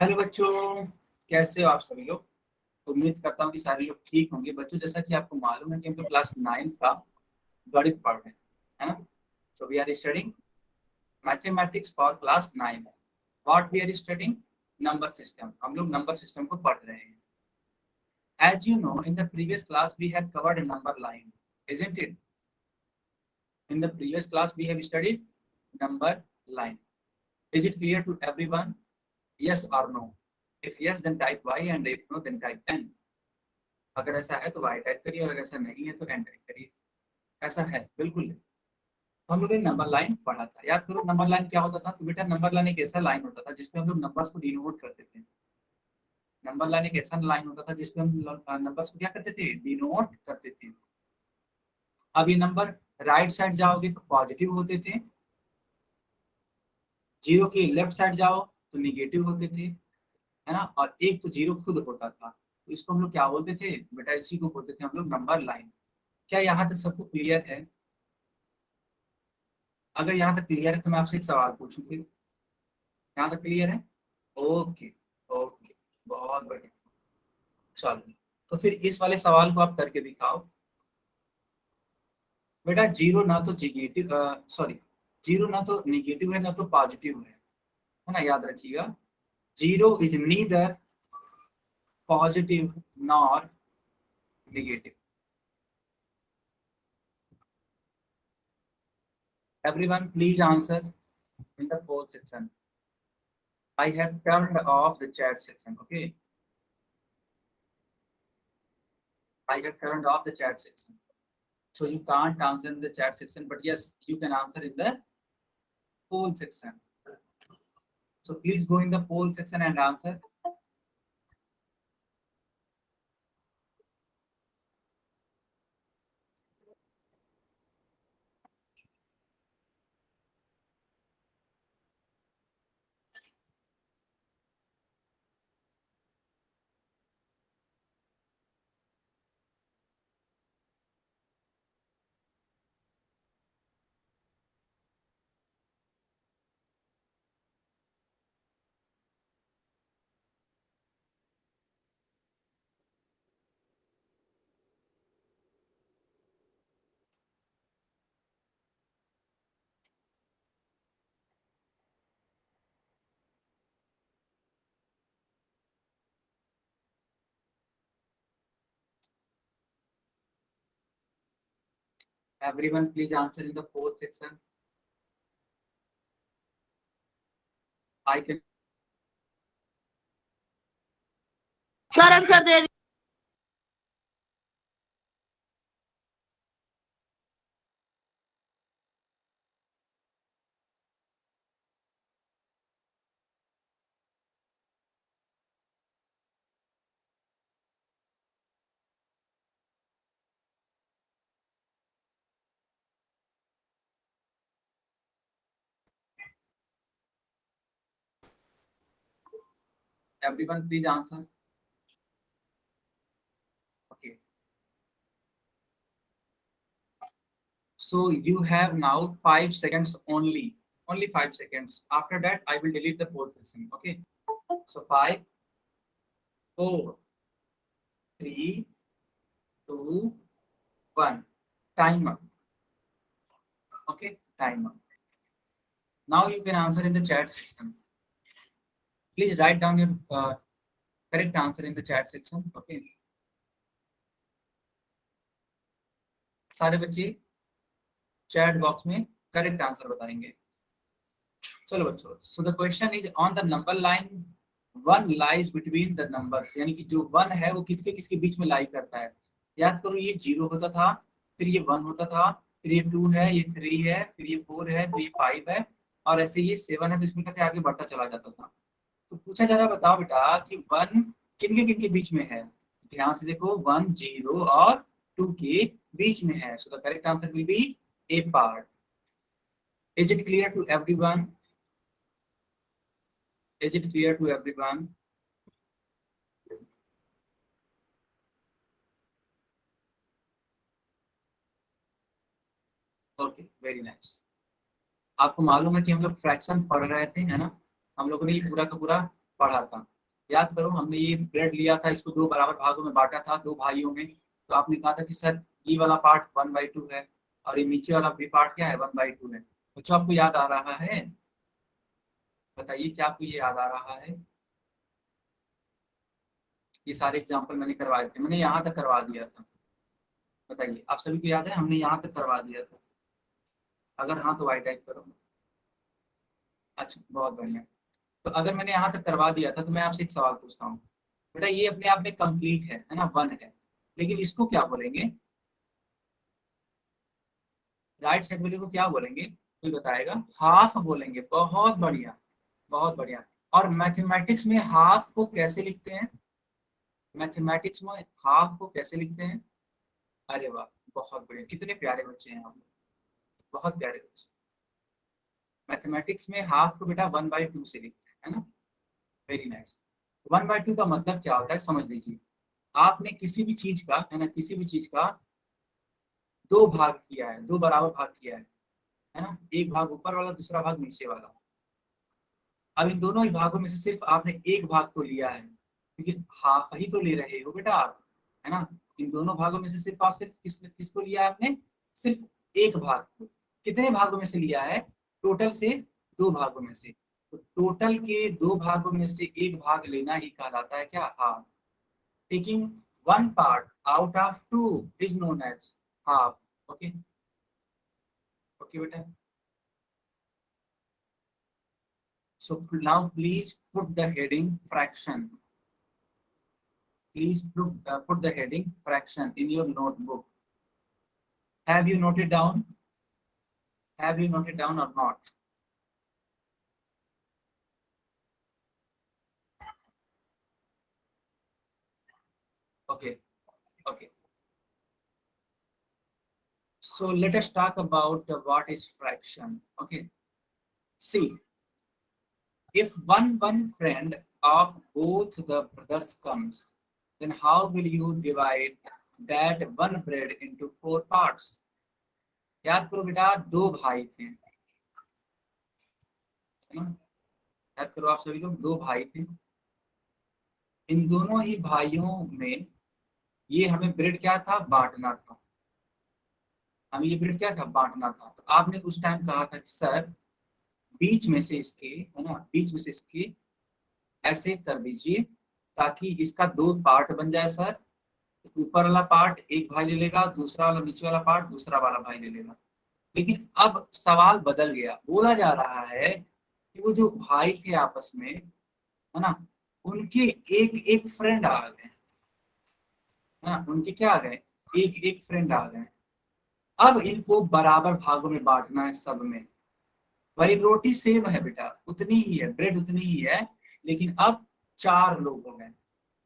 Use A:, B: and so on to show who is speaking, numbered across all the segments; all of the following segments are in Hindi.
A: हेलो बच्चों, कैसे हो आप सभी लोग। उम्मीद करता हूँ कि सारे लोग ठीक होंगे। बच्चों, जैसा कि आपको मालूम है कि हम लोग क्लास 9 का गणित पढ़ रहे हैं, है ना। तो we are studying mathematics for class 9। What we are studying? Number system. हम लोग नंबर सिस्टम को पढ़ रहे हैं। As you know, in the previous class we have covered number line, isn't it? In the previous class we have studied number line. Is it clear to everyone? Yes or no? If yes, then type Y, and if no, then type N. अगर ऐसा है तो वाई टाइप करिए, अगर ऐसा नहीं है तो एन टाइप करिए। ऐसा है बिल्कुल नहीं। तो हम लोग ने नंबर लाइन पढ़ा था, याद करो नंबर लाइन क्या होता था। तो बेटा नंबर लाइन एक ऐसा लाइन होता था जिसमें हम लोग नंबर्स को डिनोट करते थे। नंबर लाइन एक ऐसा लाइन होता था जिसमें हम नंबर्स को क्या करते थे, डिनोट करते थे। अब ये नंबर राइट साइड जाओगे तो पॉजिटिव होते थे, जीरो के लेफ्ट साइड जाओ तो निगेटिव होते थे, है ना। और एक तो जीरो खुद होता था, तो इसको हम लोग क्या बोलते थे बेटा, इसी को बोलते थे हम लोग नंबर लाइन। क्या यहाँ तक सबको क्लियर है? अगर यहाँ तक क्लियर है तो मैं आपसे एक सवाल पूछूं फिर। यहाँ तक क्लियर है? ओके। ओके, बहुत बढ़िया। चलो, तो फिर इस वाले सवाल को आप करके दिखाओ। बेटा जीरो ना तो निगेटिव, सॉरी, जीरो ना तो निगेटिव है ना तो पॉजिटिव है ना, याद रखिएगा। Zero is neither positive nor negative. Everyone please answer in the poll section. I have turned off the chat section. Okay, I have turned off the chat section. So you can't answer in the chat section, but yes, you can answer in the poll section. So please go in the poll section and answer. Everyone, please answer in the poll section. I can.
B: Sir answer they
A: Everyone, please answer. Okay. So you have now 5 seconds only. Only 5 seconds. After that, I will delete the poll section. Okay. So 5, 4, 3, 2, 1. Time up. Okay. Time up. Now you can answer in the chat section. Please write down your correct answer in the chat section. Okay. सारे बच्चे चैट बॉक्स में करेक्ट आंसर बताएंगे। चलो बच्चों, so the question is on the number line one lies between the numbers, यानी कि जो वन है वो किसके किसके बीच में लाई करता है। याद करो, ये जीरो होता था, फिर ये वन होता था, फिर ये टू है, ये थ्री है, फिर ये फोर है, तो ये फाइव है, और ऐसे ये सेवन है, तो इसमें कैसे आगे बढ़ता चला जाता था। तो पूछा जा रहा, बताओ बेटा कि वन किन के बीच में है। ध्यान से देखो, वन जीरो और टू के बीच में है। So the correct answer will be A part. Is it clear to everyone? Is it clear to everyone? Okay, very nice. आपको मालूम है कि हम लोग फ्रैक्शन पढ़ रहे थे, है ना। हम लोगों ने ये पूरा का पूरा पढ़ा था। याद करो, हमने ये ब्रेड लिया था, इसको दो बराबर भागों में बांटा था, दो भाइयों में। तो आपने कहा था कि सर ये वाला पार्ट 1/2 है और ये नीचे वाला भी पार्ट क्या है, 1/2 है। बच्चों आपको याद आ रहा है? बताइए क्या आपको ये याद आ रहा है? ये सारे एग्जाम्पल मैंने करवाए थे, मैंने यहाँ तक करवा दिया था। बताइए आप सभी को याद है, हमने यहाँ तक करवा दिया था? अगर हाँ तो वाई टाइप करो। अच्छा बहुत बढ़िया। तो अगर मैंने यहाँ तक करवा दिया था तो मैं आपसे एक सवाल पूछता हूँ। बेटा ये अपने आप में कंप्लीट है ना, 1 है, लेकिन इसको क्या बोलेंगे? राइट साइड वाले को क्या बोलेंगे, कोई बताएगा? हाफ बोलेंगे। बहुत बढ़िया, बहुत बढ़िया। और मैथमेटिक्स में हाफ को कैसे लिखते हैं? मैथमेटिक्स में हाफ को कैसे लिखते हैं? अरे वाह, बहुत बढ़िया, कितने प्यारे बच्चे हैं हम, बहुत प्यारे बच्चे। मैथमेटिक्स में हाफ को बेटा 1/2 से लिखते हैं, है ना? Very nice. 1/2 का मतलब क्या होता है समझ लीजिए। आपने किसी भी चीज का, है ना, किसी भी चीज का दो भाग किया है, दो बराबर भाग किया है ना? एक भाग ऊपर वाला, दूसरा भाग नीचे वाला। अब इन दोनों ही भागों में से सिर्फ आपने एक भाग को लिया है, क्योंकि हाफ ही तो ले रहे हो बेटा आप, है ना? इन दोनों भागों में से सिर्फ आप सिर्फ किसको लिया है आपने? सिर्फ एक भाग को। कितने भागों में से लिया है? टोटल से दो भागों में से। तो टोटल के दो भागों में से एक भाग लेना ही कहलाता है क्या? Half. Taking one part out of two is known as half. Okay, okay बेटा। So now please put the heading fraction. Please put the heading fraction in your notebook. Have you noted down? Have you noted down or not? Okay, okay. So let us talk about what is fraction. Okay. See, if one friend of both the brothers comes, then how will you divide that one bread into 4 parts? याद करो बेटा, दो भाई थे, है ना? याद करो आप सभी लोग, दो भाई थे। इन दोनों ही भाइयों में ये हमें ब्रेड क्या था, बांटना था। हमें ये ब्रेड क्या था, बांटना था। तो आपने उस टाइम कहा था कि सर बीच में से इसके, है ना, बीच में से इसके ऐसे कर दीजिए ताकि इसका दो पार्ट बन जाए सर। ऊपर वाला पार्ट एक भाई ले लेगा, दूसरा वाला, नीचे वाला पार्ट दूसरा वाला भाई ले लेगा। लेकिन अब सवाल बदल गया, बोला जा रहा है कि वो जो भाई थे आपस में, है ना, उनके एक एक फ्रेंड आ गए, है ना, उनके क्या आ गए, एक एक फ्रेंड आ गए। अब इनको बराबर भागों में बांटना है सब में। वही रोटी सेम है बेटा, उतनी ही है, ब्रेड उतनी ही है, लेकिन अब 4 लोग हो गए।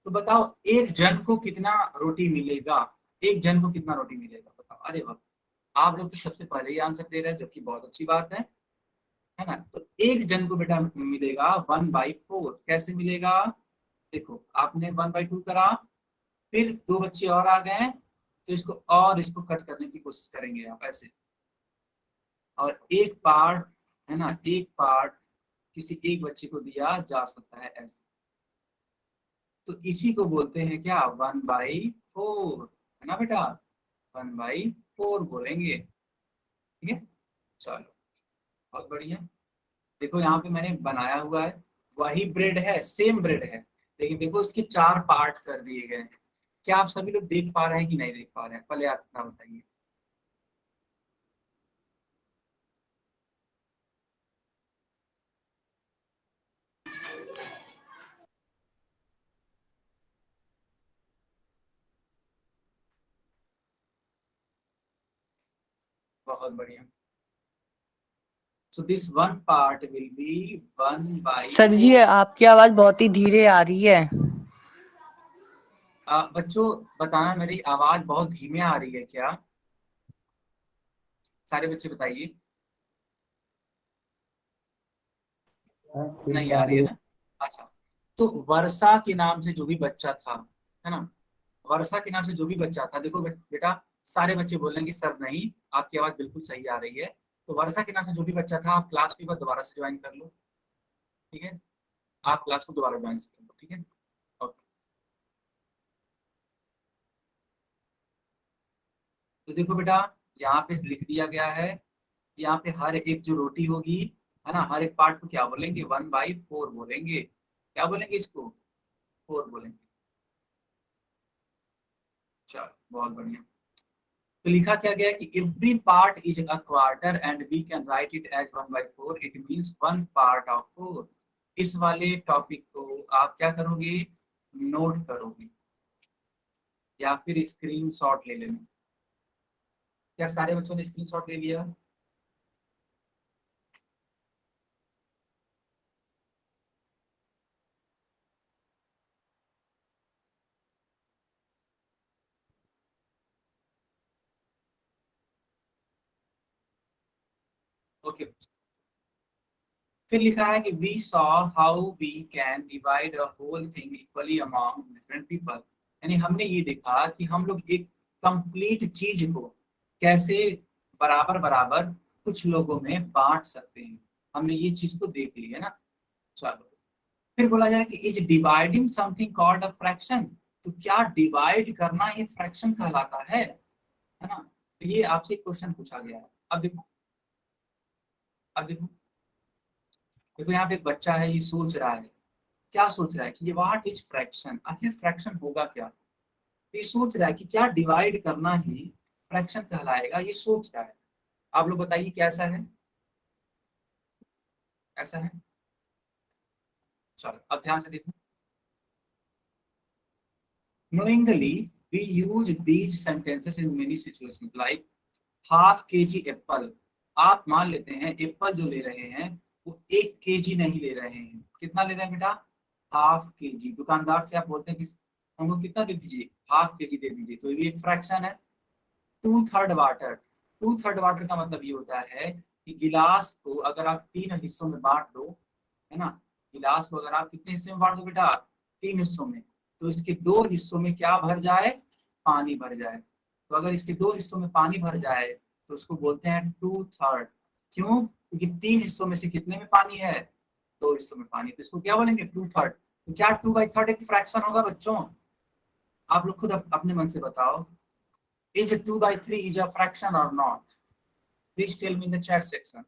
A: तो बताओ एक जन को कितना रोटी मिलेगा? एक जन को कितना रोटी मिलेगा बताओ? अरे वाह, आप लोग तो सबसे पहले ही आंसर दे रहे हैं, जो कि बहुत अच्छी बात है ना? तो एक जन को बेटा मिलेगा 1/4। कैसे मिलेगा? देखो आपने 1/2 करा, फिर दो बच्चे और आ गए, तो इसको कट करने की कोशिश करेंगे आप ऐसे। और एक पार्ट, है ना, एक पार्ट किसी एक बच्चे को दिया जा सकता है ऐसे। तो इसी को बोलते हैं क्या, 1/4, है ना बेटा? 1/4 बोलेंगे, ठीक है? चलो बहुत बढ़िया। देखो यहाँ पे मैंने बनाया हुआ है, वही ब्रेड है, सेम ब्रेड है, लेकिन देखो इसके 4 पार्ट कर दिए गए हैं। क्या आप सभी लोग देख पा रहे हैं कि नहीं देख पा रहे हैं? पहले आप इतना बताइए। बहुत बढ़िया। So this one part will be 1/4।
C: Sir जी आपकी आवाज बहुत ही धीरे आ रही है।
A: बच्चों बताना, मेरी आवाज बहुत धीमे आ रही है क्या? सारे बच्चे बताइए। नहीं आ रही है ना? अच्छा, तो वर्षा के नाम से जो भी बच्चा था, है ना, वर्षा के नाम से जो भी बच्चा था, देखो बेटा सारे बच्चे बोल रहे हैं कि सर नहीं, आपकी आवाज बिल्कुल सही आ रही है। तो वर्षा के नाम से जो भी बच्चा था, आप क्लास को एक बार दोबारा से ज्वाइन कर लो, ठीक है? आप क्लास को दोबारा ज्वाइन कर लो, ठीक है? तो देखो बेटा, यहाँ पे लिख दिया गया है, यहाँ पे हर एक जो रोटी होगी, है ना, हर एक पार्ट को क्या बोलेंगे, 1/4 बोलेंगे। क्या बोलेंगे इसको, 4 बोलेंगे। चलो बहुत बढ़िया। तो लिखा क्या गया है कि every part is a quarter and we can write it as 1/4, it means 1 part of 4। इस वाले टॉपिक को आप क्या करोगे, नोट करोगे या फिर स्क्रीनशॉट ले लेना। क्या सारे बच्चों ने स्क्रीनशॉट ले लिया? ओके। फिर लिखा है कि we saw how we can divide a whole thing equally among different people. यानी हमने ये देखा कि हम लोग एक कंप्लीट चीज को कैसे बराबर बराबर कुछ लोगों में बांट सकते हैं। हमने ये चीज को देख ली है ना। चलो, फिर बोला जाए कि is dividing something called a fraction. तो क्या डिवाइड करना ये फ्रैक्शन कहलाता है ना। तो ये आपसे क्वेश्चन पूछा गया है। अब देखो, अब देखो, देखो यहाँ पे एक बच्चा है, ये सोच रहा है। क्या सोच रहा है कि ये व्हाट इज फ्रैक्शन, आखिर फ्रैक्शन होगा क्या। तो ये सोच रहा है कि क्या डिवाइड करना ही फ्रैक्शन कहलाएगा, ये सोच रहा है। आप लोग बताइए कैसा है, ऐसा है। चलो अब ध्यान से देखो। Knowingly, we use these sentences in many situations like half KG Apple. आप मान लेते हैं एप्पल जो ले रहे हैं वो 1 kg नहीं ले रहे हैं। कितना ले रहे हैं बेटा, हाफ केजी। दुकानदार से आप बोलते हैं कि हमको कितना दे दीजिए, हाफ केजी दे दीजिए, तो ये एक फ्रैक्शन है। 2/3 वाटर। 2/3 वाटर का मतलब ये होता है कि गिलास को अगर आप 3 हिस्सों में बांट दो, है ना, गिलास को अगर आप कितने हिस्से में बांट दो बेटा, 3 हिस्सों में, तो इसके 2 हिस्सों में क्या भर जाए, पानी भर जाए। तो अगर इसके 2 हिस्सों में पानी भर जाए तो उसको बोलते हैं 2/3। क्यों, क्योंकि 3 हिस्सों में से कितने में पानी है, 2 हिस्सों में पानी, तो इसको क्या बोलेंगे, 2/3। तो क्या 2/3 एक फ्रैक्शन होगा बच्चों? आप लोग खुद अपने मन से बताओ, is 2/3 is a fraction or not? Please tell me in the chat section.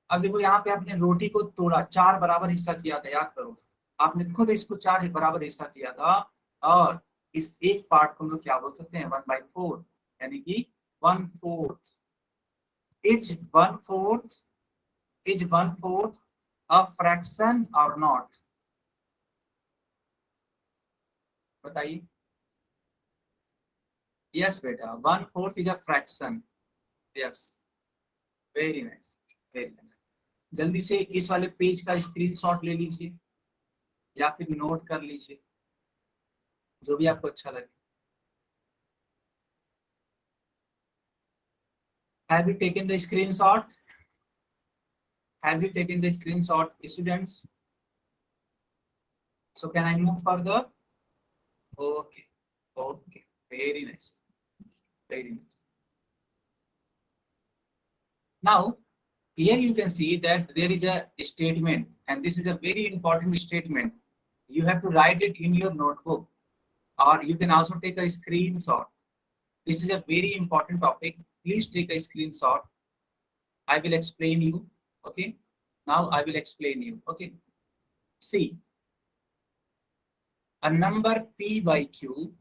A: अब देखो यहाँ पे आपने रोटी को तोड़ा, 4 बराबर हिस्सा किया था, याद करो। आपने खुद इसको 4 बराबर हिस्सा किया था, और इस एक पार्ट को हम लोग क्या बोल सकते हैं, 1/4, यानी कि 1/4। इज 1/4, इज 1/4 अ फ्रैक्शन और नॉट, बताइए। यस बेटा, 1/4 is a fraction. Yes, very nice, very nice. जल्दी से इस वाले पेज का स्क्रीनशॉट ले लीजिए या फिर नोट कर लीजिए, जो भी आपको अच्छा लगे। Have you taken the screenshot? Have you taken the screenshot, students? So can I move further? Okay, okay, very nice, very nice. Now, here you can see that there is a statement, and this is a very important statement. You have to write it in your notebook, or you can also take a screenshot. This is a very important topic. Please take a screenshot. I will explain you. Okay. Now I will explain you. Okay. See, a number p by q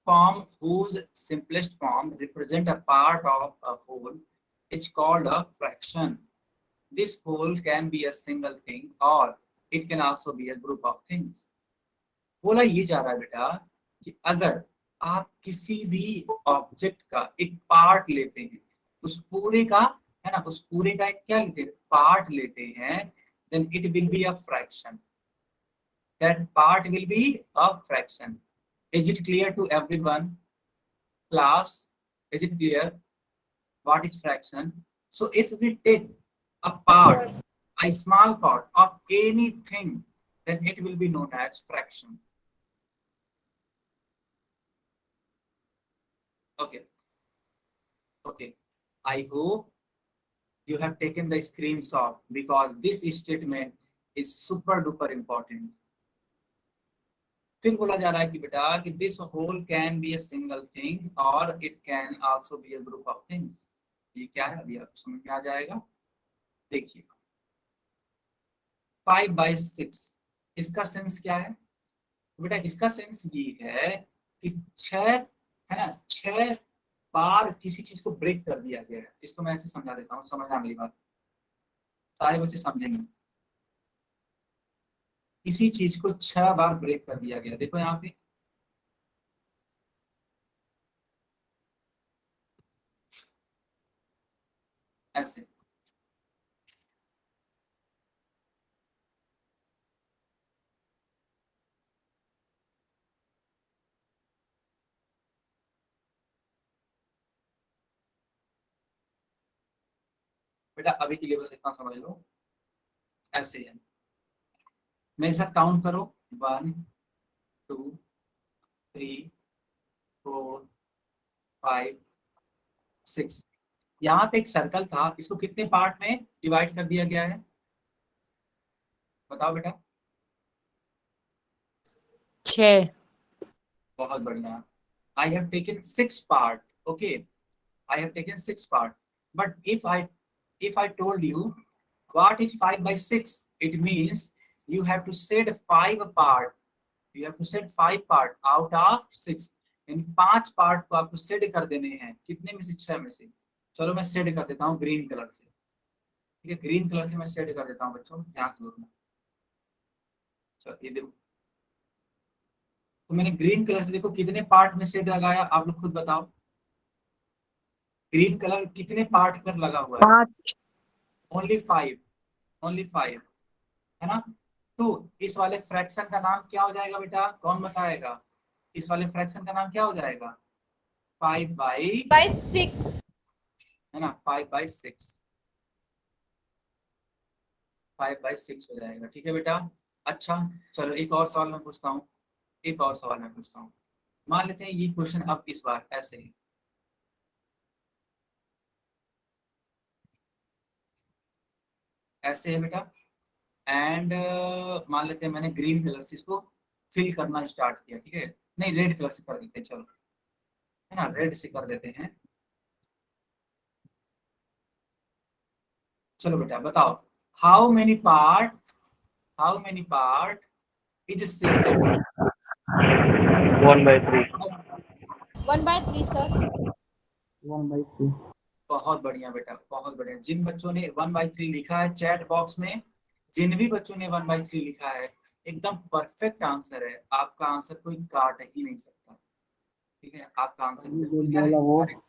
A: form whose simplest form represent a part of a whole is called a fraction. This whole can be a single thing or it can also be a group of things. बोला ये जा रहा है बेटा कि अगर आप किसी भी ऑब्जेक्ट का एक पार्ट लेते हैं, उस पूरे का, है ना, उस पूरे का एक क्या लेते हैं, पार्ट लेते हैं, then it will be a fraction. That part will be a fraction. Is it clear to everyone? Class, is it clear what is fraction? So if we take a part, a small part of anything, then it will be known as fraction. Okay. Okay. I hope you have taken the screenshot because this statement is super duper important. फिर बोला जा रहा है कि बेटा कि this whole can be a single thing और it can also be a group of things. ये क्या है अभी आपको समझ में आ जाएगा। देखिए 5/6 इसका सेंस क्या है बेटा, इसका सेंस ये है कि 6 है ना, 6 बार किसी चीज को ब्रेक कर दिया गया है। इसको मैं ऐसे समझा देता हूँ, समझना मेरी बात, सारे बच्चे समझेंगे। किसी चीज को 6 बार ब्रेक कर दिया गया, देखो यहाँ पे ऐसे। बेटा अभी के लिए बस इतना समझ लो, ऐसे है। मेरे साथ काउंट करो, 1 2 3 4 5 6। यहाँ पे एक सर्कल था, इसको कितने पार्ट में डिवाइड कर दिया गया है बताओ बेटा।
C: 6।
A: बहुत बढ़िया। I have taken 6 part, okay, I have taken 6 part, but if I told you what is 5/6, it means you have to set 5 part, you have to set 5 part out of 6। In 5 part को आपको सेट कर देने हैं, कितने में से, 6 में से। चलो मैं सेट कर देता हूँ ग्रीन कलर से, ठीक है, ग्रीन कलर से मैं सेट कर देता हूँ बच्चों, ध्यान से देखना। चलो ये देखो, तो मैंने ग्रीन कलर से देखो कितने पार्ट में सेट लगाया, आप लोग खुद बताओ। ग्रीन कलर कितने पार्ट पर लगा हुआ है?
C: 5।
A: ओनली 5, ओनली 5, है ना। तो इस वाले फ्रैक्शन का नाम क्या हो जाएगा बेटा, कौन बताएगा? इस वाले फ्रैक्शन का नाम क्या हो जाएगा?
B: 5/6।
A: है ना, 5/6, 5/6 हो जाएगा, ठीक है बेटा। अच्छा चलो एक और सवाल मैं पूछता हूँ, एक और सवाल मैं पूछता हूँ। मान लेते हैं ये क्वेश्चन अब इस बार ऐसे ही, ऐसे है बेटा। एंड मान लेते हैं मैंने ग्रीन कलर से इसको फिल करना स्टार्ट किया, ठीक है, नहीं रेड कलर से कर देते हैं, चलो है ना, रेड से कर देते हैं। चलो बेटा बताओ, how many part, how many part is same?
D: 1/3।
B: 1/3 sir.
D: 1/3।
A: बहुत बढ़िया बेटा, बहुत बढ़िया। जिन बच्चों ने 1/3 लिखा है चैट बॉक्स में, जिन भी बच्चों ने 1/3 लिखा है, एकदम परफेक्ट आंसर है आपका, आंसर कोई काट ही नहीं सकता, ठीक है, आपका आंसर बिल्कुल क्या है, correct।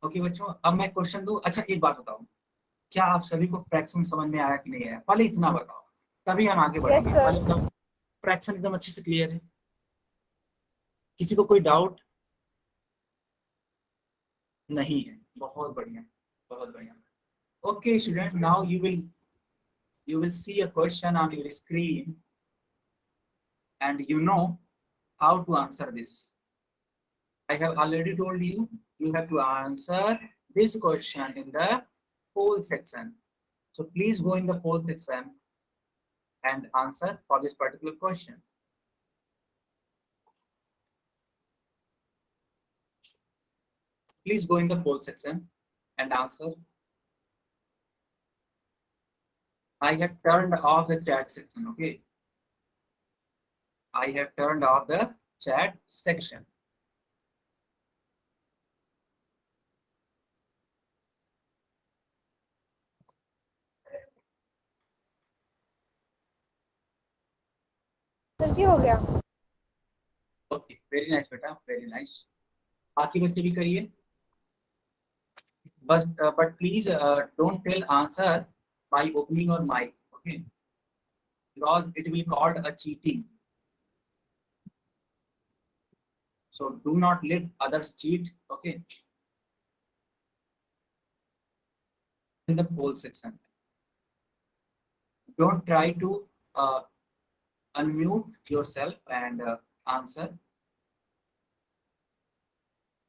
A: ओके बच्चों, अब मैं क्वेश्चन दूं। अच्छा एक बात बताओ, क्या आप सभी को फ्रैक्शन समझ में आया कि नहीं आया? पहले इतना बताओ, तभी हम आगे
B: यस
A: बढ़ेंगे। पहले
B: सर।
A: एकदम फ्रैक्शन एकदम अच्छे से क्लियर है, किसी को कोई डाउट नहीं है? बहुत बढ़िया, बहुत बढ़िया। Okay student, now you will see a question on your screen and you know how to answer this. I have already told you, you have to answer this question in the poll section. So please go in the poll section and answer for this particular question. Please go in the poll section and answer. I have turned off the chat section, okay? I have turned off the chat section.
B: Sir ji हो गया।
A: Okay, very nice बेटा, very nice. बाकी बच्चे भी करिए, but please don't tell answer by opening your mic, okay? Because it will called a cheating. So do not let others cheat, okay? In the poll section, don't try to unmute yourself and answer.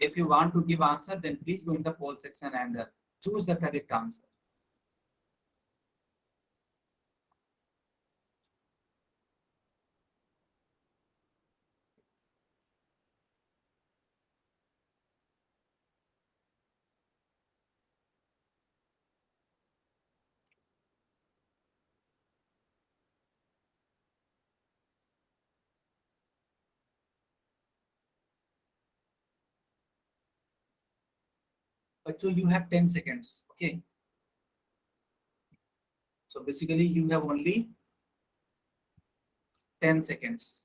A: If you want to give answer, then please go in the poll section and choose the correct answer. बच्चों you have 10 seconds. Okay, so basically you have only 10 seconds.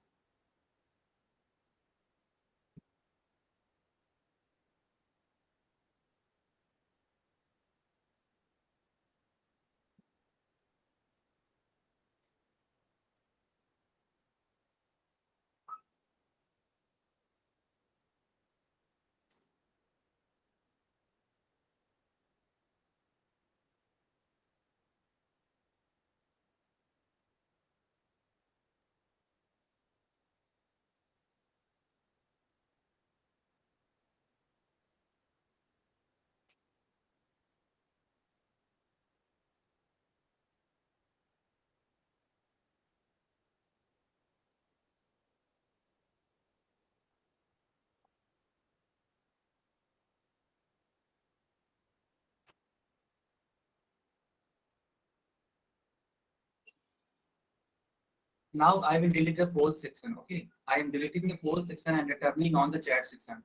A: Now I will delete the poll section. Okay, I am deleting the poll section and returning on the chat section.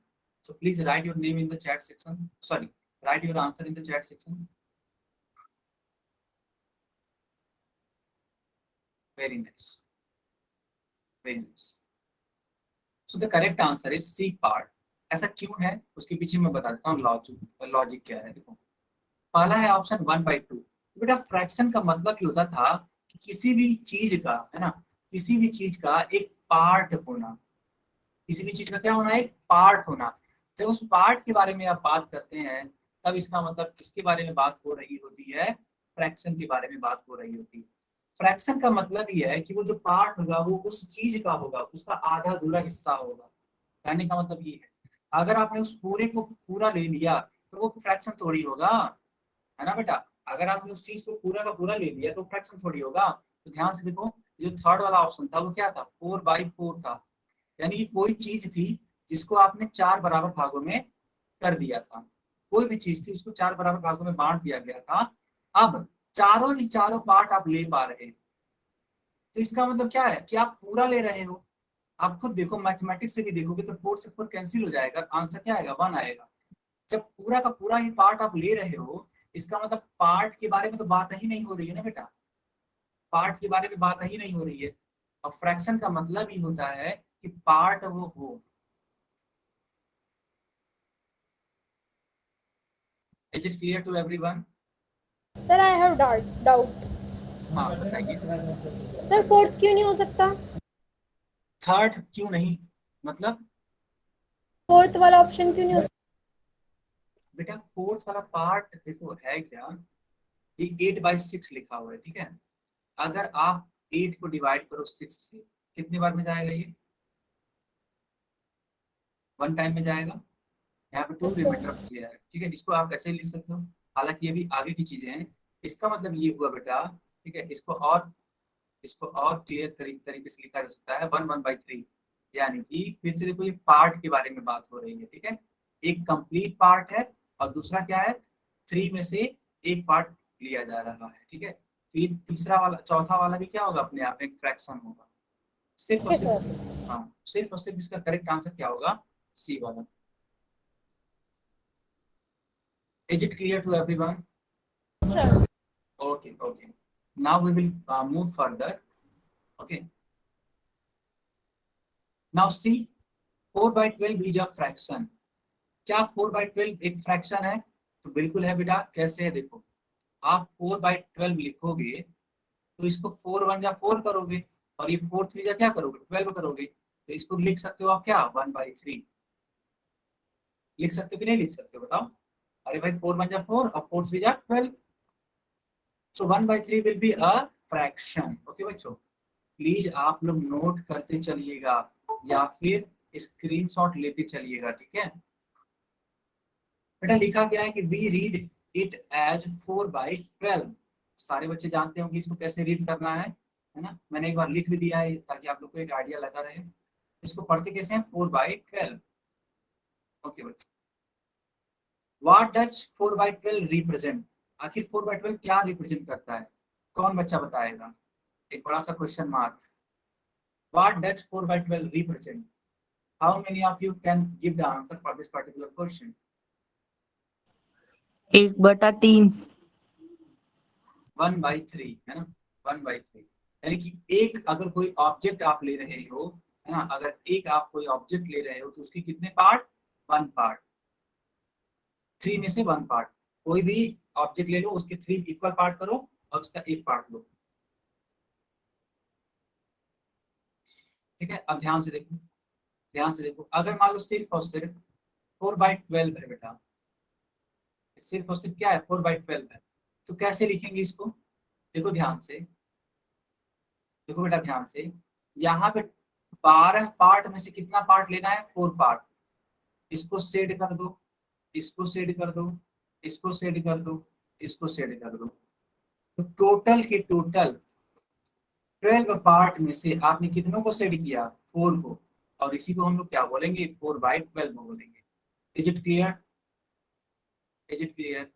A: So please write your name in the chat section. Sorry, write your answer in the chat section. Very nice. Very nice. So the correct answer is C part. ऐसा क्यों है उसके पीछे मैं बता देता हूँ लॉजिक क्या है। देखो, पहला है ऑप्शन 1/2। बेटा फ्रैक्शन का मतलब ये होता था कि किसी भी चीज का, है ना, किसी भी चीज का एक पार्ट होना, किसी भी चीज का क्या होना, एक पार्ट होना। जब उस पार्ट के बारे में आप बात करते हैं तब इसका मतलब किसके बारे में बात हो रही होती है, फ्रैक्शन के बारे में बात हो रही होती है। फ्रैक्शन का मतलब ये है कि वो जो पार्ट होगा वो उस चीज का होगा, उसका आधा अधूरा हिस्सा होगा। कहने का मतलब ये है, अगर आपने उस पूरे को पूरा ले लिया तो वो फ्रैक्शन थोड़ी होगा, है ना बेटा। अगर आपने उस चीज को पूरा का पूरा ले लिया तो फ्रैक्शन थोड़ी होगा। तो ध्यान से देखो, जो थर्ड वाला ऑप्शन था वो क्या था, 4/4 था। यानी कि कोई चीज थी जिसको आपने 4 बराबर भागों में कर दिया था। कोई भी चीज थी उसको 4 बराबर भागों में बांट दिया गया था। अब चारों पार्ट आप ले पा रहे, तो इसका मतलब क्या है कि आप पूरा ले रहे हो। आप खुद देखो, मैथमेटिक्स से भी देखोगे तो 4 से 4 कैंसिल हो जाएगा, आंसर क्या आएगा, 1 आएगा। जब पूरा का पूरा ही पार्ट आप ले रहे हो, इसका मतलब पार्ट के बारे में तो बात ही नहीं हो रही है ना बेटा, पार्ट के बारे में बात ही नहीं हो रही है। और फ्रैक्शन का मतलब ही होता है कि पार्ट वो हो। Is it clear to everyone?
B: Sir I have doubt.
A: हाँ बताइए।
B: सर फोर्थ क्यों नहीं हो सकता?
A: थर्ड क्यों नहीं, मतलब
B: फोर्थ वाला ऑप्शन क्यों नहीं हो सकता?
A: बेटा फोर्थ वाला पार्ट देखो है क्या, ये 8/6 लिखा हुआ है, ठीक है। अगर आप 8 को डिवाइड करो 6 से, कितनी बार में जाएगा ये, 1 टाइम में जाएगा। यहाँ पे 2
B: Yes, sir.
A: रिमाइंडर बच गया है, ठीक है, जिसको आप ऐसे ही लिख सकते हो। हालांकि ये भी आगे की चीजें हैं। इसका मतलब ये हुआ बेटा, ठीक है, इसको और क्लियर तरीके से लिखा जा सकता है 1/3। यानी कि फिर से देखो, ये पार्ट के बारे में बात हो रही है, ठीक है। एक कंप्लीट पार्ट है और दूसरा क्या है, 3 में से एक पार्ट लिया जा रहा है, ठीक है। तो ये तीसरा वाला, चौथा वाला भी क्या होगा, अपने आप में एक फ्रैक्शन होगा। सिर्फ और
B: Okay,
A: सिर्फ,
B: sir.
A: हाँ सिर्फ और सिर्फ इसका करेक्ट आंसर क्या होगा, सी वाला। Is it clear to everyone?
B: Sir.
A: Okay, okay. Now we will move further. Okay. Now see, 4/12 is a fraction. क्या 4/12 एक फ्रैक्शन है? तो बिल्कुल है बेटा। कैसे है देखो, आप 4/12 लिखोगे तो इसको 4 1 जा 4 करोगे, और ये 4 3 जा क्या करोगे, 12 करोगे। तो इसको लिख सकते हो आप क्या, 1/3 लिख सकते हो कि नहीं लिख सकते हो, बताओ। अरे भाई 4 1 जा 4 और 4 3 जा 12। So 1/3 will be a fraction. Okay बच्चों, प्लीज आप लोग नोट करते चलिएगा या फिर स्क्रीनशॉट लेते चलिएगा, ठीक है। बेटा लिखा गया है कि वी रीड इट एज 4/12। सारे बच्चे जानते होंगे इसको कैसे रीड करना है ना। मैंने एक बार लिख भी दिया है ताकि आप लोग को एक आइडिया लगा रहे। इसको पढ़ते कैसे हैं, 4/12। ओके बच्चों, व्हाट डज 4/12 रिप्रेजेंट, आखिर 4/12 क्या रिप्रेजेंट करता है, कौन बच्चा बताएगा। एक बड़ा सा question mark. What does 4/12 represent? How many of you can give the answer for this particular question?
C: 1/3।
A: 1/3 है ना, 1/3। यानी कि एक अगर कोई ऑब्जेक्ट आप ले रहे हो, है ना, अगर एक आप कोई ऑब्जेक्ट ले रहे हो तो उसके कितने पार्ट? 1 पार्ट। 3 में से 1 पार्ट। कोई भी ऑब्जेक्ट ले लो, उसके 3 इक्वल पार्ट करो और उसका 1 पार्ट लो। ठीक है, अब ध्यान से देखो, ध्यान से देखो। अगर मान लो सिर्फ और सिर्फ 4/12 है बेटा, सिर्फ और सिर्फ क्या है? 4/12 है। तो कैसे लिखेंगे इसको? देखो ध्यान से, देखो बेटा ध्यान से। यहाँ पे 12 पार्ट में से कितना पार्ट लेना है? 4 पार्ट। इसको सेड कर दो, इसको सेड कर दो, इसको सेड कर दो, इसको सेड कर दो। तो टोटल के टोटल 12 पार्ट में से आपने कितनों को सेड किया? 4 को। और इसी को हम लोग क्या बोलेंगे? 4/12 बोलेंगे। Is it clear? Is it clear?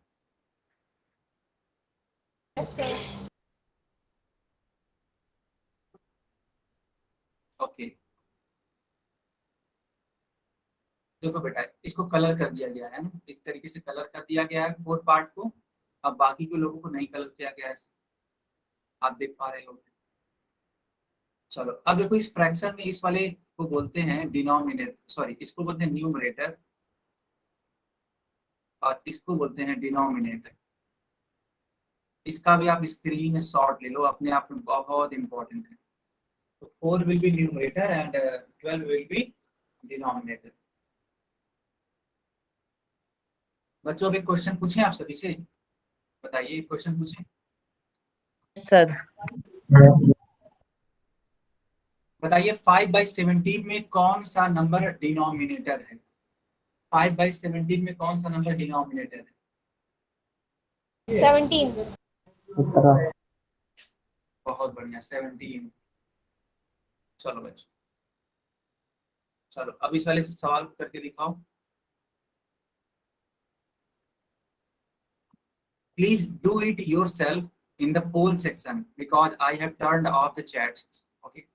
B: Yes, sir.
A: Okay. देखो बेटा, इसको कलर कर दिया गया है ना, इस तरीके से कलर कर दिया गया है 4 पार्ट को। अब बाकी के लोगों को नहीं कलर किया गया है, आप देख पा रहे हो। चलो अब देखो, इस फ्रैक्शन में इस वाले को बोलते हैं डिनोमिनेटर, सॉरी इसको बोलते हैं न्यूमरेटर, और इसको बोलते हैं डिनोमिनेटर। इसका भी आप स्क्रीन शॉट ले लो, अपने आप में बहुत इंपॉर्टेंट है। तो 4 will be numerator and 12 will be denominator. बच्चों अब एक क्वेश्चन पूछें आप सभी से, बताइए, एक क्वेश्चन पूछें।
C: सर।
A: बताइए 5/17 में कौन सा नंबर डिनोमिनेटर है? 5/17 में कौन सा नंबर डिनोमिनेटर है?
B: 17.
D: 17।
A: बहुत बढ़िया, 17। चलो बच्चों, चलो अब इस वाले से सवाल करके दिखाओ। Please do it yourself in the poll section because I have turned off the chats. Okay.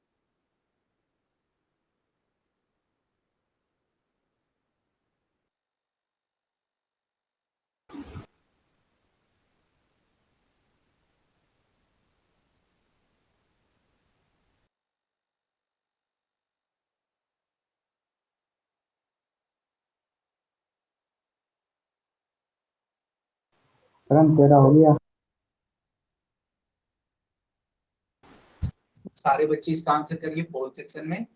D: करण तेरा हो गया?
A: सारे बच्चे इसका आंसर करिए पोल सेक्शन में।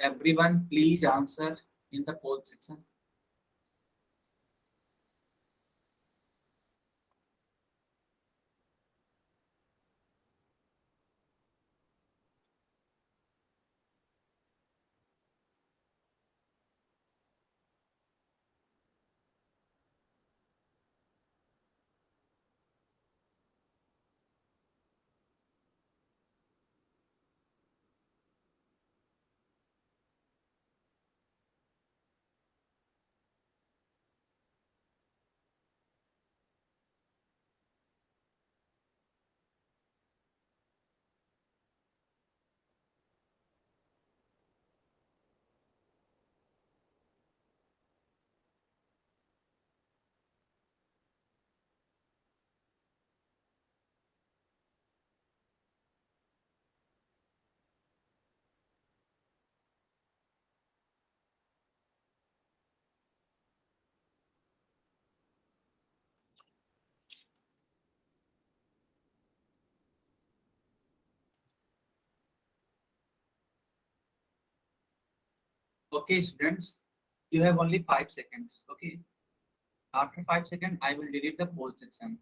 A: Everyone, please answer in the poll section. Okay, students, you have only 5 seconds. Okay. After 5 seconds, I will delete the poll section.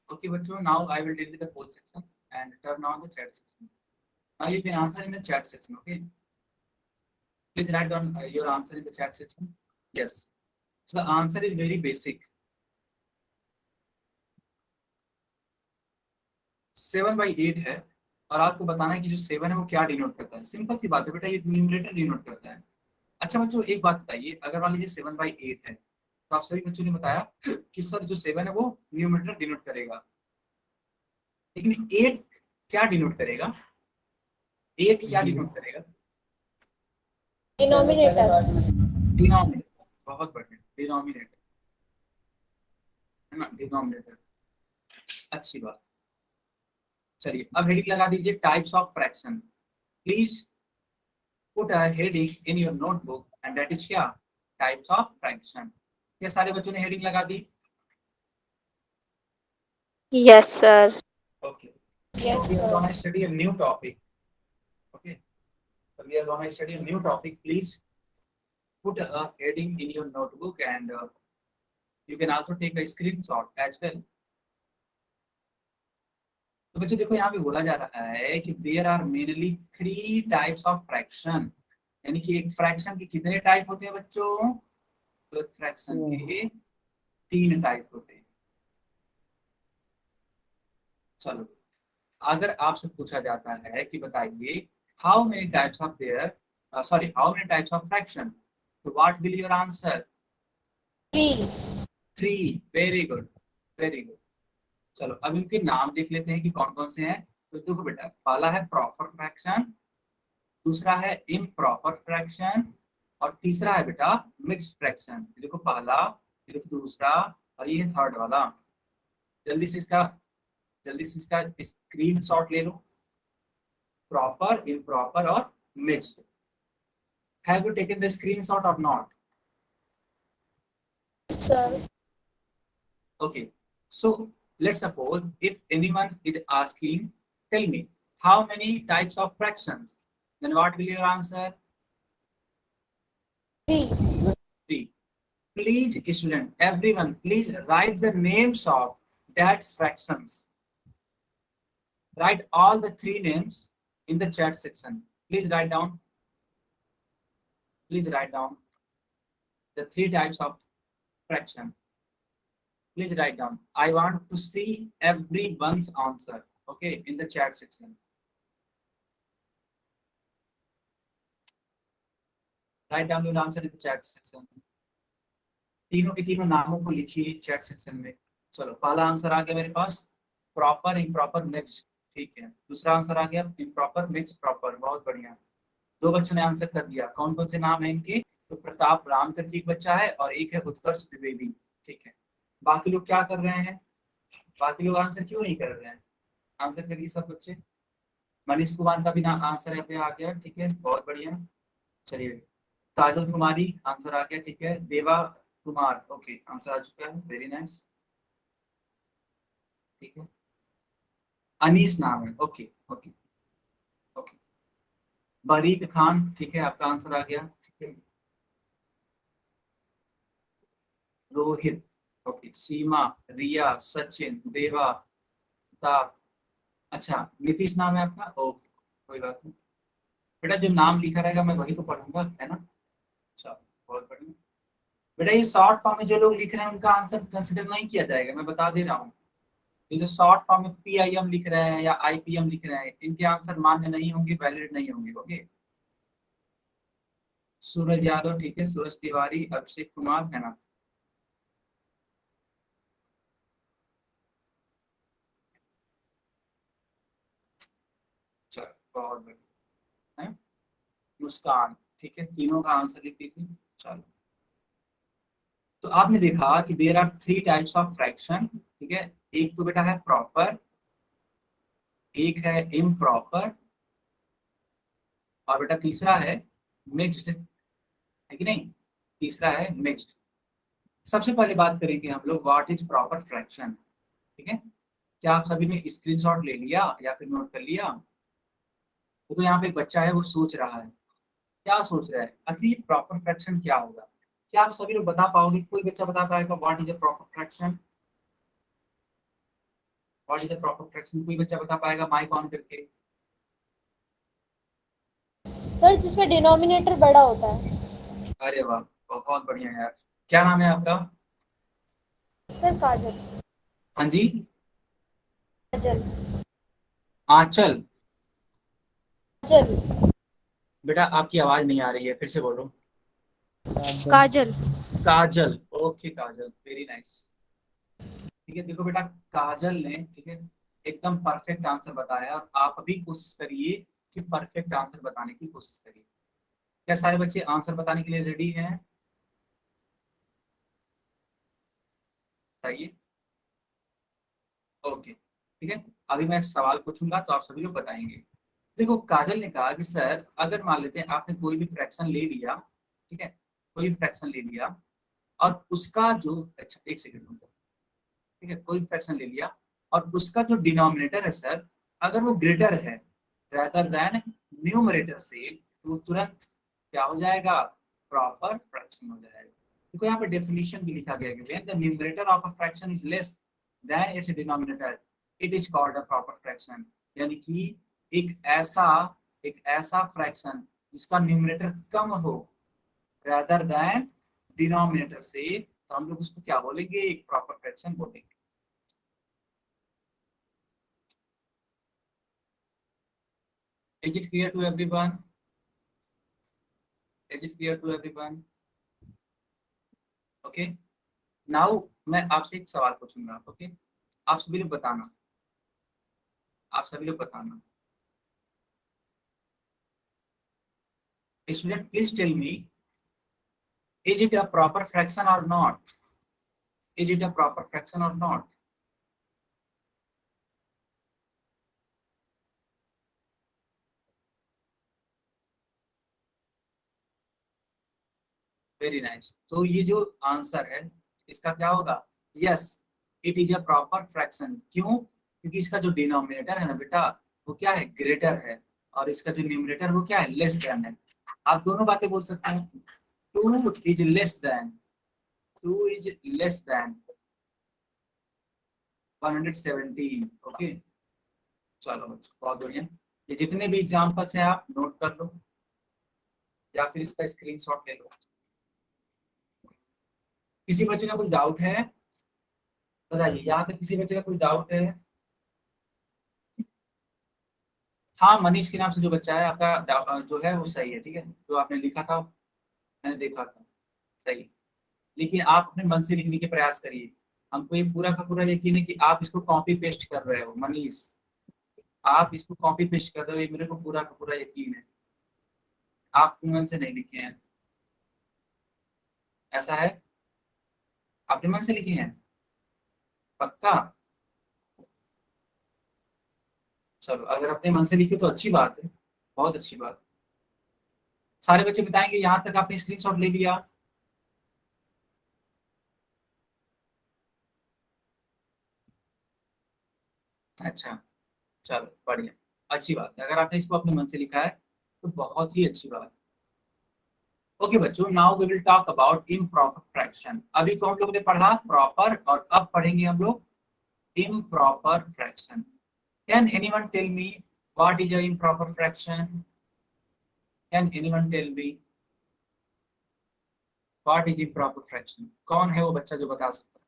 A: Okay, bachcho, now I will deal with the poll section and turn on the chat section. Now you can answer in the chat section. Okay, please write down your answer in the chat section. Yes, so the answer is very basic. 7/8 है और आपको बताना है कि जो 7 है वो क्या डिनोट करता है। सिंपल सी बात है बेटा, ये न्यूमरेटर डिनोट करता है। अच्छा बच्चों, एक बात बताइए, अगर मान लीजिए 7/8 है तो आप सभी बच्चों ने बताया कि सर जो 7 है वो न्यूमरेटर डिनोट करेगा, लेकिन 8 क्या डिनोट करेगा? 8 क्या डिनोट करेगा?
B: डिनोमिनेटर।
A: डिनोमिनेटर। बहुत बढ़िया, डिनोमिनेटर है ना, डिनोमिनेटर। अच्छी बात। चलिए अब हेडिंग लगा दीजिए types of fraction. Please put a heading in your notebook and that is क्या? Types of fraction. क्या सारे बच्चों ने हेडिंग लगा दी?
E: Yes, sir.
A: Okay.
B: Yes,
A: So we are
B: sir.
A: going to study a new topic. Okay. So we are going to study a new topic. Please put a heading in your notebook and you can also take a screenshot as well. तो बच्चों देखो, यहाँ पे बोला जा रहा है कि there are mainly 3 types of fraction, यानी कि एक फ्रैक्शन के कितने टाइप होते हैं बच्चों? तो फ्रैक्शन के 3 टाइप होते हैं। चलो, अगर आपसे पूछा जाता है कि बताइए how many types of how many types of fraction, तो what will your answer?
B: 3.
A: 3। Very good, very good. चलो अब इनके नाम देख लेते हैं कि कौन कौन से हैं। तो देखो बेटा, पहला है प्रॉपर फ्रैक्शन, दूसरा है इम्प्रॉपर फ्रैक्शन और तीसरा है बेटा मिक्स्ड फ्रैक्शन। देखो पहला, देखो दूसरा और ये है थर्ड वाला। जल्दी से इसका स्क्रीनशॉट ले लो। प्रॉपर, इम्प्रॉपर और mixed. Have you taken the screenshot और not?
B: Sir.
A: Okay, so let's suppose if anyone is asking, tell me how many types of fractions, then what will your answer?
B: 3.
A: 3. Please student, everyone, please write the names of that fractions. Write all the 3 names in the chat section. Please write down. Please write down the 3 types of fraction. Please write down. I want to see everyone's answer. Okay, in the chat section. Write down your answer in the chat section. तीनों के तीनों नामों को लिखिए चैट सेक्शन में। चलो पहला आंसर आ गया मेरे पास, प्रॉपर, इम्प्रॉपर, मिक्स। ठीक है, दूसरा आंसर आ गया इम्प्रॉपर, मिक्स, प्रॉपर। बहुत बढ़िया, 2 बच्चों ने आंसर कर दिया। कौन कौन से नाम है इनके? तो प्रताप राम करके एक बच्चा है और एक है उत्कर्ष द्विवेदी। ठीक है, बाकी लोग क्या कर रहे हैं? बाकी लोग आंसर क्यों नहीं कर रहे हैं? आंसर करिए सब बच्चे। मनीष कुमार का भी नाम आंसर यहाँ पे आ गया। ठीक है, बहुत बढ़िया। चलिए, काजल कुमारी आंसर आ गया। ठीक है, देवा कुमार, ओके, आंसर आ चुका है। Very nice. ठीक है, अनीस नाम है। Okay okay okay. बरीक खान, ठीक है, आपका आंसर आ गया। ठीक है, रोहित, ओके, सीमा, रिया, सचिन, देवा, ताप। अच्छा, नीतीश नाम है आपका। ओके, कोई बात नहीं बेटा, जो नाम लिखा रहेगा मैं वही तो पढ़ूंगा, है ना। चलो बहुत बढ़िया बेटा, ये शॉर्ट फॉर्म में जो लोग लिख रहे हैं उनका आंसर कंसिडर नहीं किया जाएगा, मैं बता दे रहा हूँ। ये जो शॉर्ट फॉर्म में PIM लिख रहे हैं या IPM लिख रहे हैं, इनके आंसर मान्य नहीं होंगे, वैलिड नहीं होंगे। ओके, सूरज यादव, ठीक है, सूरज तिवारी, अभिषेक कुमार, है ना। चलो बहुत बढ़िया है। मुस्कान, ठीक है, तीनों का आंसर लिख दीजिए। चलो, तो आपने देखा कि there are 3 types of fraction. ठीक है, एक तो बेटा है प्रॉपर, एक है इम्प्रॉपर और बेटा तीसरा है मिक्स्ड, है कि नहीं? तीसरा है मिक्स्ड। सबसे पहले बात करेंगे हम लोग व्हाट इज प्रॉपर फ्रैक्शन। ठीक है, क्या आप सभी ने स्क्रीनशॉट ले लिया या फिर नोट कर लिया? तो यहाँ पे एक बच्चा है, वो सोच रहा है। क्या सोच रहा है? आखिर प्रॉपर फ्रैक्शन क्या होगा? क्या आप सभी लोग बता पाओगे? कोई बच्चा बता पाएगा what is a proper fraction? What is the proper fraction? कोई बच्चा बता पाएगा माइक ऑन करके?
B: सर जिसमें डिनोमिनेटर बड़ा होता है।
A: अरे वाह, बहुत बढ़िया यार। क्या नाम है आपका?
B: सर काजल।
A: हाँ जी,
B: काजल।
A: आंचल।
B: काजल।
A: बेटा आपकी आवाज नहीं आ रही है, फिर से बोलो।
B: काजल।
A: काजल, ओके काजल, वेरी नाइस। ठीक है, देखो बेटा, काजल ने, ठीक है, एकदम परफेक्ट आंसर बताया, और आप भी कोशिश करिए कि परफेक्ट आंसर बताने की कोशिश करिए। क्या सारे बच्चे आंसर बताने के लिए रेडी हैं? बताइए। ओके, ठीक है। अभी मैं सवाल पूछूंगा तो आप सभी लोग बताएंगे। देखो, काजल ने कहा कि सर अगर मान लेते हैं आपने कोई भी फ्रैक्शन ले लिया, ठीक है, कोई भी फ्रैक्शन ले लिया, और उसका जो, अच्छा एक सेकंड रुको, ठीक है, कोई फ्रैक्शन ले लिया और उसका जो डिनोमिनेटर है सर, अगर वो ग्रेटर है रेदर देन न्यूमरेटर से, तो तुरंत क्या हो जाएगा? प्रॉपर फ्रैक्शन हो जाएगा। देखो यहाँ पे डेफिनेशन भी लिखा गया है, when the numerator of a fraction is less then it's denominator it is called a proper fraction. यानी कि एक ऐसा फ्रैक्शन जिसका न्यूमरेटर कम हो रेदर देन डिनोमिनेटर से, तो हम लोग उसको क्या बोलेंगे? एक प्रॉपर फ्रैक्शन बोलेंगे। Is it clear to everyone? Is it clear to everyone? Okay. Now मैं आपसे एक सवाल पूछूंगा, ओके? आप सभी लोग बताना, आप सभी लोग बताना। Student, please tell me, is it a proper fraction or not? Is it a proper fraction or not? Very nice. तो ये जो आंसर है इसका क्या होगा? Yes, it is a proper fraction. क्यों? क्योंकि इसका जो डिनोमिनेटर है ना बेटा, वो क्या है? ग्रेटर है, और इसका जो न्यूमरेटर वो क्या है? लेस देन है। आप दोनों बातें बोल सकते हैं। 2 is less than 2 is less than 117। Okay, चलो बच्चों, बहुत बढ़िया। ये जितने भी एग्जाम्पल्स हैं आप नोट कर लो, या फिर इसका स्क्रीनशॉट ले लो। किसी बच्चे का कोई डाउट है? बताइए, यहाँ तक किसी बच्चे का कोई डाउट है? हाँ, मनीष के नाम से जो बच्चा है आपका जो है वो सही है, ठीक है, जो आपने लिखा था मैंने देखा था, सही। लेकिन आप अपने मन से लिखने के प्रयास करिए। हमको ये पूरा का पूरा यकीन है कि आप इसको कॉपी पेस्ट कर रहे हो मनीष, आप इसको कॉपी पेस्ट कर रहे हो, ये मेरे को पूरा का पूरा यकीन है। आप मन से नहीं लिखे हैं, ऐसा है? आपने मन से लिखे हैं पक्का? चलो, अगर अपने मन से लिखे तो अच्छी बात है, बहुत अच्छी बात। सारे बच्चे बताएंगे यहाँ तक आपने स्क्रीनशॉट ले लिया? अच्छा, चलो बढ़िया, अच्छी बात है। अगर आपने इसको अपने मन से लिखा है तो बहुत ही अच्छी बात है। ओके बच्चों, now we will talk about improper fraction. अभी को हम लोगों ने पढ़ा प्रॉपर, और अब पढ़ेंगे हम लोग improper fraction. Can anyone tell me what is a improper fraction? Can anyone tell me what is improper fraction? कौन है वो बच्चा जो बता सकता है?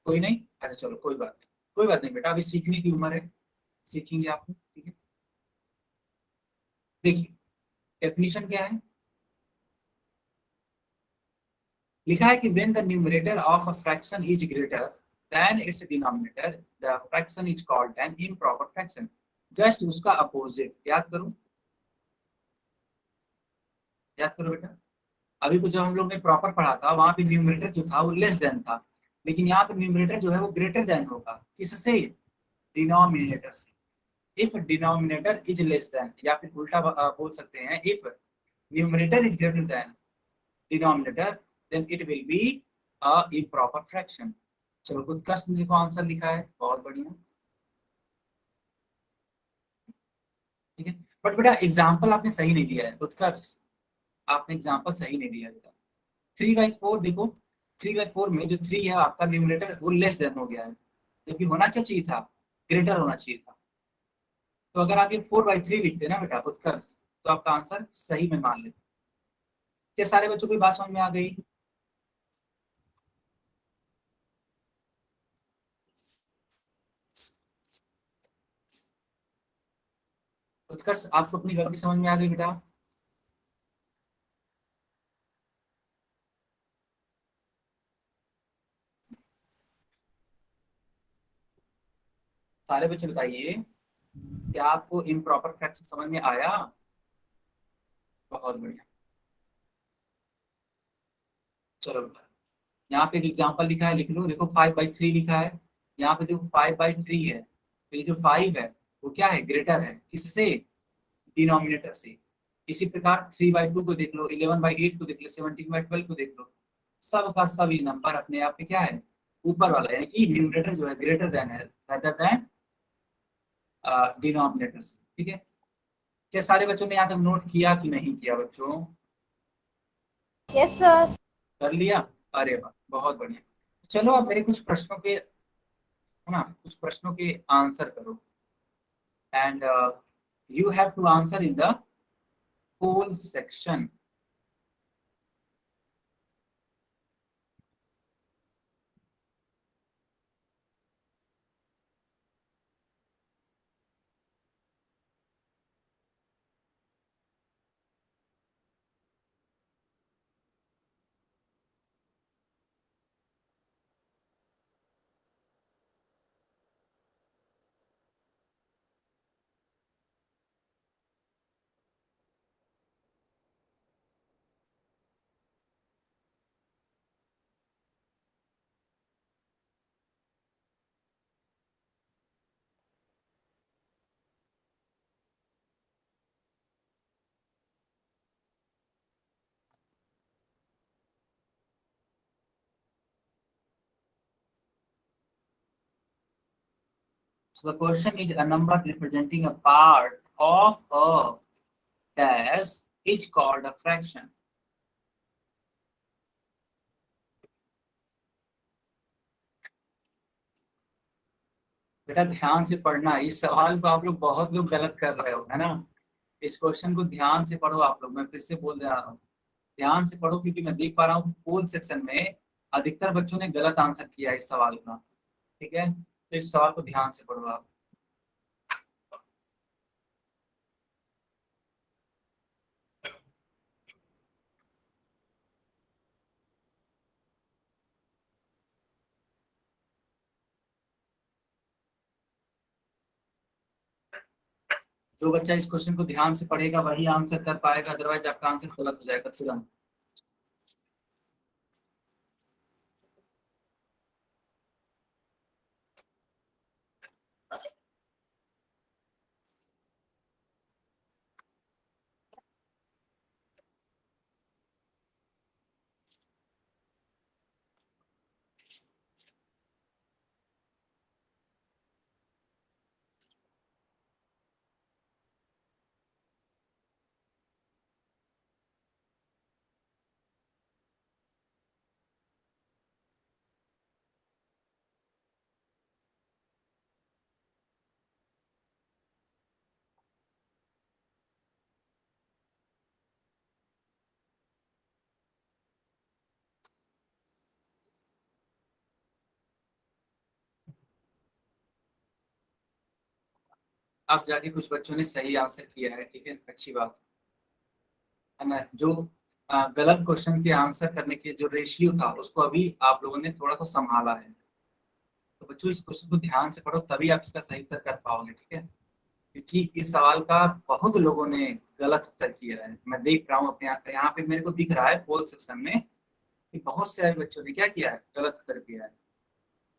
A: कोई नहीं? अच्छा चलो, कोई बात नहीं, कोई बात नहीं बेटा, अभी सीखने की उम्र है, सीखेंगे आप, ठीक है। देखिए, डेफिनेशन क्या है? लिखा है कि when the numerator of a fraction is greater than its denominator, the fraction is called an improper fraction. Just उसका अपोजिट याद करो, याद करो बेटा। अभी को जब हम लोग ने प्रॉपर पढ़ा था, वहां पे न्यूमरेटर जो था वो लेस देन था, लेकिन यहाँ पे न्यूमरेटर जो है वो ग्रेटर देन होगा। किससे? डिनोमिनेटर से। If denominator is less than, या फिर उल्टा बोल सकते हैं, if numerator is greater than denominator, then it will be a improper fraction. चलो, उत्कर्ष ने देखो आंसर लिखा है, बहुत बढ़िया, ठीक है। बट बेटा एग्जाम्पल आपने सही नहीं दिया है उत्कर्ष, आपने एग्जाम्पल सही नहीं दिया है। 3/4 देखो, 3/4 में जो 3 है आपका न्यूमरेटर वो लेस देन हो गया है, जबकि होना क्या चाहिए था, ग्रेटर होना चाहिए था। तो अगर आप ये 4/3 लिखते ना बेटा उत्तर, तो आपका आंसर सही में मान लेते। क्या सारे बच्चों को ये बात समझ में आ गई? उत्कर्ष आपको अपनी गलती समझ में आ गई बेटा? सारे बच्चे बताइए, क्या आपको इम्प्रॉपर फ्रैक्शन समझ में आया? बहुत बढ़िया। चलो बेटा, यहाँ पे एक एग्जाम्पल लिखा है, लिख लो। देखो 5/3 लिखा है, यहाँ पे देखो 5/3 है, तो ये जो 5 है वो क्या है, ग्रेटर है किससे, डिनोमिनेटर से। इसी प्रकार 3/2 को देख लो, 11/8 को देख लो, 17/12 को देख लो, सब का सब ये नंबर अपने आप में क्या है, ऊपर वाला, यानी कि न्यूमरेटर जो है ग्रेटर देन है रेदर देन डिनोमिनेटर से। ठीक है, क्या सारे बच्चों ने यहाँ तक नोट किया कि नहीं किया बच्चों?
B: Yes sir.
A: कर लिया? अरे वाह, बहुत बढ़िया। चलो अब मेरे कुछ प्रश्नों के, है ना, कुछ प्रश्नों के आंसर करो, and you have to answer in the whole section. So the question is a number representing a part of a dash is called a fraction. बेटा ध्यान से पढ़ना, इस सवाल को आप लोग बहुत लोग गलत कर रहे हो, है ना। इस क्वेश्चन को ध्यान से पढ़ो आप लोग, मैं फिर से बोल रहा हूँ, ध्यान से पढ़ो, क्योंकि मैं देख पा रहा हूँ पोल सेक्शन में अधिकतर बच्चों ने गलत आंसर किया है इस सवाल का। ठीक है, तो इस सवाल को ध्यान से पढ़ो आप। जो बच्चा इस क्वेश्चन को ध्यान से पढ़ेगा वही आंसर कर पाएगा, अदरवाइज आपका आंसर गलत हो जाएगा तुरंत। अब जाके कुछ बच्चों ने सही आंसर किया है, ठीक है, अच्छी बात है ना। जो गलत क्वेश्चन के आंसर करने के जो रेशियो था उसको अभी आप लोगों ने थोड़ा सा संभाला है। तो बच्चों इस क्वेश्चन को ध्यान से पढ़ो, तभी आप इसका सही उत्तर कर पाओगे। ठीक है, क्योंकि इस सवाल का बहुत लोगों ने गलत उत्तर किया है, मैं देख रहा हूँ अपने यहाँ पे मेरे को दिख रहा है पोल सेक्शन में कि बहुत सारे बच्चों ने क्या किया है, गलत उत्तर किया है।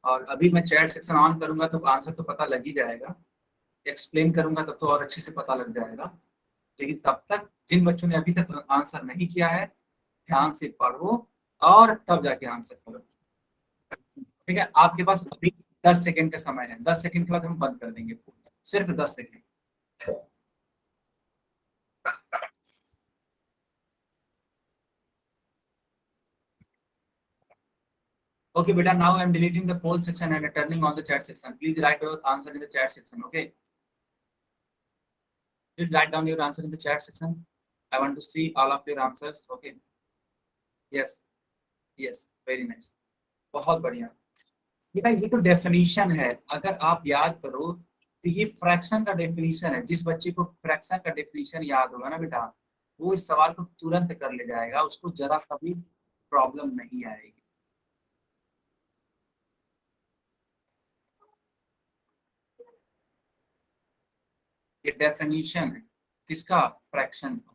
A: और अभी मैं चैट सेक्शन ऑन करूंगा तो आंसर तो पता लग ही जाएगा, एक्सप्लेन करूंगा तब तो और अच्छे से पता लग जाएगा। लेकिन तब तक जिन बच्चों ने अभी तक आंसर नहीं किया है, ध्यान से पढ़ो और तब जाके आंसर करो। ठीक है, आपके पास अभी 10 सेकंड का समय है, 10 सेकंड के बाद हम बंद कर देंगे, सिर्फ 10 second. Okay, beta, now I am deleting the poll section and returning on the chat section. Please write your answer in the chat section. Okay, please write down your answer in the chat section. I want to see all of your answers. Okay, yes, yes, very nice, बहुत बढ़िया बेटा। ये तो डेफिनेशन है, अगर आप याद करो तो ये फ्रैक्शन का डेफिनेशन है। जिस बच्चे को फ्रैक्शन का डेफिनेशन याद होगा ना बेटा, वो इस सवाल को तुरंत कर ले जाएगा, उसको जरा कभी प्रॉब्लम नहीं आएगी। ये डेफिनेशन है किसका? फ्रैक्शन का।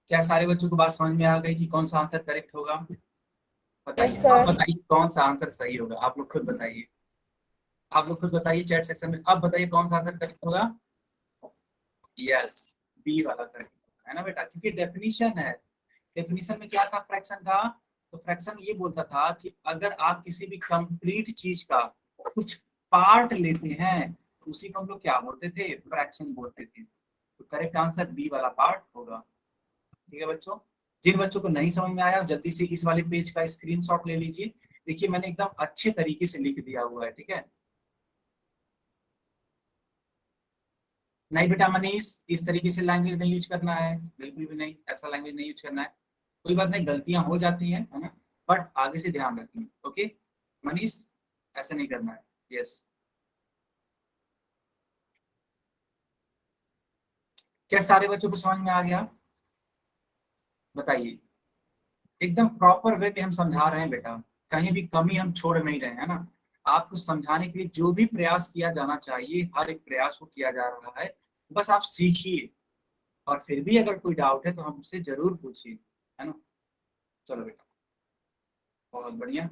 A: क्या सारे बच्चों को बात समझ में आ गई कि कौन सा आंसर करेक्ट होगा? बताइए,
B: Yes, sir.
A: आप बताइए कौन सा आंसर सही होगा। आप लोग खुद बताइए, आप लोग खुद बताइए चैट सेक्शन में। अब बताइए कौन सा आंसर करेक्ट होगा? यस, बी वाला करेक्ट है ना बेटा, क्योंकि डेफिनेशन है। डेफिनेशन में क्या था? फ्रैक्शन था। तो फ्रैक्शन ये बोलता था कि अगर आप किसी भी कंप्लीट चीज का कुछ पार्ट लेते हैं तो उसी को हम लोग क्या बोलते थे? फ्रैक्शन बोलते थे। तो करेक्ट आंसर बी वाला पार्ट होगा। ठीक है बच्चों, जिन बच्चों को नहीं समझ में आया जल्दी से इस वाले पेज का स्क्रीनशॉट ले लीजिए। देखिए मैंने एकदम अच्छे तरीके से लिख दिया हुआ है। ठीक है, नहीं बेटा मनीष, इस तरीके से लैंग्वेज नहीं यूज करना है, बिल्कुल भी नहीं, ऐसा लैंग्वेज नहीं यूज करना है। कोई बात नहीं, गलतियां हो जाती हैं, है ना, बट आगे से ध्यान रखिए। ओके मनीष, ऐसा नहीं करना है। यस, क्या सारे बच्चों को समझ में आ गया? बताइए। एकदम प्रॉपर वे में हम समझा रहे हैं बेटा, कहीं भी कमी हम छोड़ नहीं रहे हैं ना। आपको समझाने के लिए जो भी प्रयास किया जाना चाहिए, हर एक प्रयास को किया जा रहा है। बस आप सीखिए, और फिर भी अगर कोई डाउट है तो हमसे जरूर पूछिए, है ना। चलो बेटा, बहुत बढ़िया।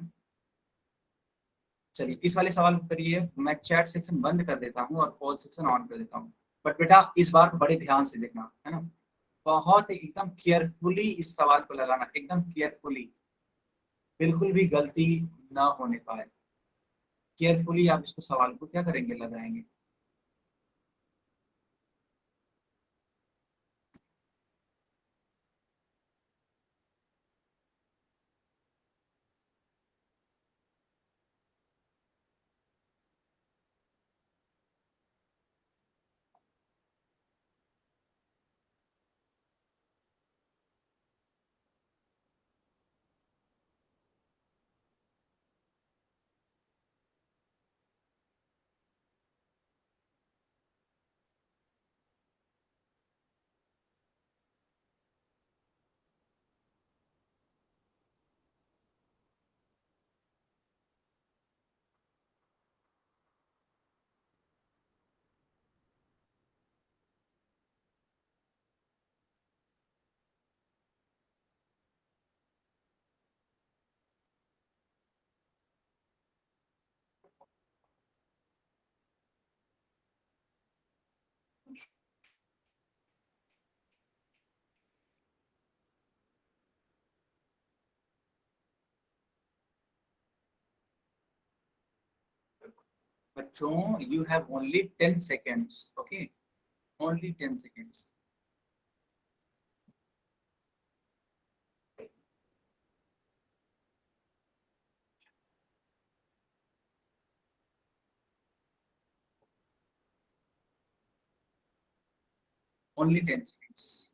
A: चलिए इस वाले सवाल को करिए। मैं चैट सेक्शन बंद कर देता हूँ और कॉल सेक्शन ऑन कर देता हूँ। बट बेटा इस बार बड़े ध्यान से देखना, है ना, बहुत एकदम केयरफुली इस सवाल को लगाना, एकदम केयरफुली, बिल्कुल भी गलती ना होने पाए। केयरफुली आप इसको सवाल को क्या करेंगे? लगाएंगे। बच्चों you have only 10 seconds, okay, only 10 seconds। Only 10 seconds।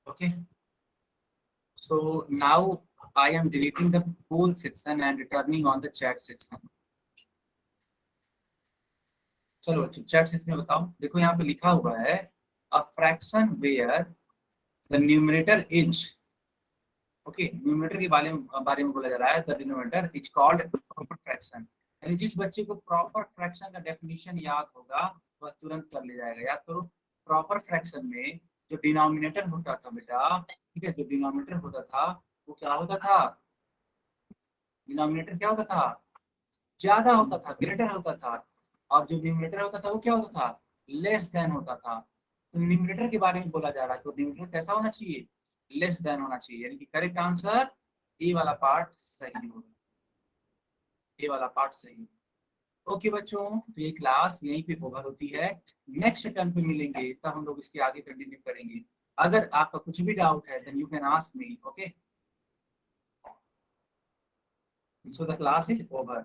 A: Okay, so now I am deleting the poll section and returning on the chat section. चलो बच्चों चैट सेक्शन में बताओ। देखो यहाँ पे लिखा हुआ है a fraction where the numerator is, okay, numerator के बारे में बोला जा रहा है, the denominator is called proper fraction. यानी जिस बच्चे को प्रॉपर फ्रैक्शन का डेफिनेशन याद होगा वह तुरंत कर ले जाएगा। याद करो, प्रॉपर फ्रैक्शन में जो डिनोमिनेटर होता था बेटा, ठीक है, जो डिनोमिनेटर होता था वो क्या होता था, डिनोमिनेटर क्या होता था, ज्यादा होता था, ग्रेटर होता था, और जो न्यूमरेटर होता था वो क्या होता था, लेस देन होता था। तो न्यूमरेटर के बारे में बोला जा रहा है, तो न्यूमरेटर कैसा होना चाहिए, लेस देन होना चाहिए। यानी कि करेक्ट आंसर ए वाला पार्ट सही होगा, ए वाला पार्ट सही। ओके बच्चों, तो ये क्लास यहीं पे ओवर होती है। नेक्स्ट टर्न पे मिलेंगे तब हम लोग इसके आगे कंटिन्यू करेंगे। अगर आपका कुछ भी डाउट है then you can ask me, okay. So the class is over.